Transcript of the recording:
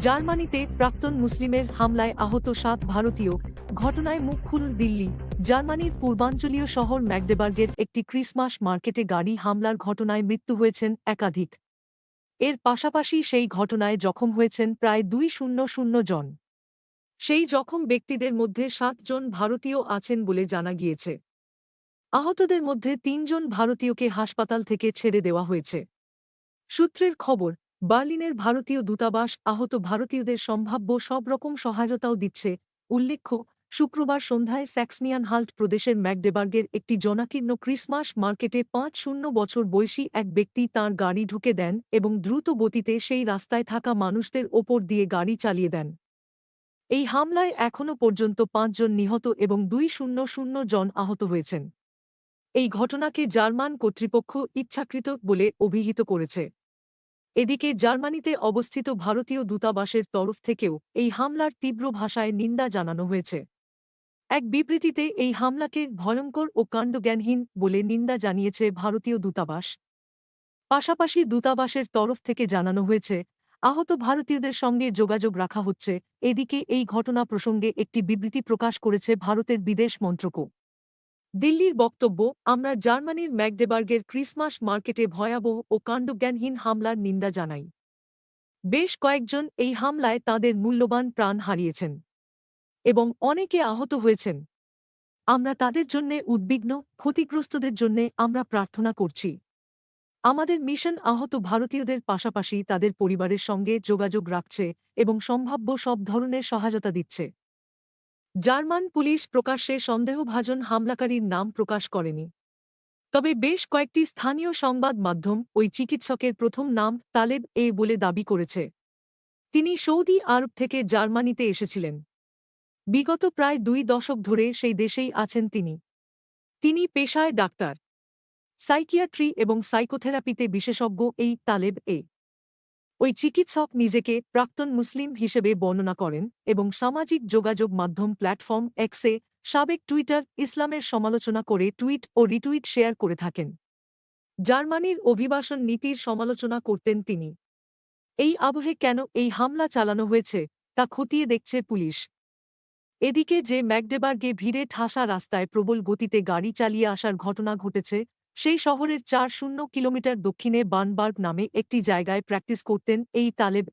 জার্মানিতে প্রাক্তন মুসলিমের হামলায় আহত ৭ ভারতীয়। ঘটনায় মুখ খুলল দিল্লি। জার্মানির পূর্বাঞ্চলীয় শহর ম্যাগডেবার্গের একটি ক্রিসমাস মার্কেটে গাড়ি হামলার ঘটনায় মৃত্যু হয়েছেন একাধিক। এর পাশাপাশি সেই ঘটনায় জখম হয়েছেন প্রায় ২০০ জন। সেই জখম ব্যক্তিদের মধ্যে ৭ জন ভারতীয় আছেন বলে জানা গিয়েছে। আহতদের মধ্যে ৩ জন ভারতীয়কে হাসপাতাল থেকে ছেড়ে দেওয়া হয়েছে। সূত্রের খবর, বার্লিনের ভারতীয় দূতাবাস আহত ভারতীয়দের সম্ভাব্য সব রকম সহায়তাও দিচ্ছে। উল্লেখ্য, শুক্রবার সন্ধ্যায় স্যাক্সনিয়ান-হাল্ট প্রদেশের ম্যাগডেবার্গের একটি জনাকীর্ণ ক্রিসমাস মার্কেটে ৫০ বছর বয়সী এক ব্যক্তি তাঁর গাড়ি ঢুকে দেন এবং দ্রুত গতিতে সেই রাস্তায় থাকা মানুষদের ওপর দিয়ে গাড়ি চালিয়ে দেন। এই হামলায় এখনও পর্যন্ত ৫ জন নিহত এবং ২০০ জন আহত হয়েছেন। এই ঘটনাকে জার্মান কর্তৃপক্ষ ইচ্ছাকৃত বলে অভিহিত করেছে। এদিকে জার্মানিতে অবস্থিত ভারতীয় দূতাবাসের তরফ থেকেও এই হামলার তীব্র ভাষায় নিন্দা জানানো হয়েছে। এক বিবৃতিতে এই হামলাকে ভয়ঙ্কর ও কাণ্ডজ্ঞানহীন বলে নিন্দা জানিয়েছে ভারতীয় দূতাবাস। পাশাপাশি দূতাবাসের তরফ থেকে জানানো হয়েছে, আহত ভারতীয়দের সঙ্গে যোগাযোগ রাখা হচ্ছে। এদিকে এই ঘটনা প্রসঙ্গে একটি বিবৃতি প্রকাশ করেছে ভারতের বিদেশ মন্ত্রকও। দিল্লির বক্তব্য, আমরা জার্মানির ম্যাগডেবার্গের ক্রিসমাস মার্কেটে ভয়াবহ ও কাণ্ডজ্ঞানহীন হামলার নিন্দা জানাই। বেশ কয়েকজন এই হামলায় তাঁদের মূল্যবান প্রাণ হারিয়েছেন এবং অনেকে আহত হয়েছেন। আমরা তাদের জন্যে উদ্বিগ্ন, ক্ষতিগ্রস্তদের জন্যে আমরা প্রার্থনা করছি। আমাদের মিশন আহত ভারতীয়দের পাশাপাশি তাদের পরিবারের সঙ্গে যোগাযোগ রাখছে এবং সম্ভাব্য সব ধরনের সহায়তা দিচ্ছে। জার্মান পুলিশ প্রকাশ্যে সন্দেহভাজন হামলাকারীর নাম প্রকাশ করেনি। তবে বেশ কয়েকটি স্থানীয় সংবাদ মাধ্যম ওই চিকিৎসকের প্রথম নাম তালেব বলে দাবি করেছে। তিনি সৌদি আরব থেকে জার্মানিতে এসেছিলেন। বিগত প্রায় ২ দশক ধরে সেই দেশেই আছেন তিনি। তিনি পেশায় ডাক্তার, সাইকিয়াট্রি এবং সাইকোথেরাপিতে বিশেষজ্ঞ। এই তালেব ওই চিকিৎসক নিজেকে প্রাক্তন মুসলিম হিসেবে বর্ণনা করেন এবং সামাজিক যোগাযোগ মাধ্যম প্ল্যাটফর্ম এক্সে সাবেক টুইটার ইসলামের সমালোচনা করে টুইট ও রিটুইট শেয়ার করে থাকেন। জার্মানির অভিবাসন নীতির সমালোচনা করতেন তিনি। এই আবহে কেন এই হামলা চালানো হয়েছে তা খতিয়ে দেখছে পুলিশ। এদিকে যে ম্যাগডেবার্গে ভিড়ে ঠাসা রাস্তায় প্রবল গতিতে গাড়ি চালিয়ে আসার ঘটনা ঘটেছে, সেই শহরের ৪০ কিলোমিটার দক্ষিণে বার্নবার্গ নামে একটি জায়গায় প্র্যাকটিস করতেন এই তালেব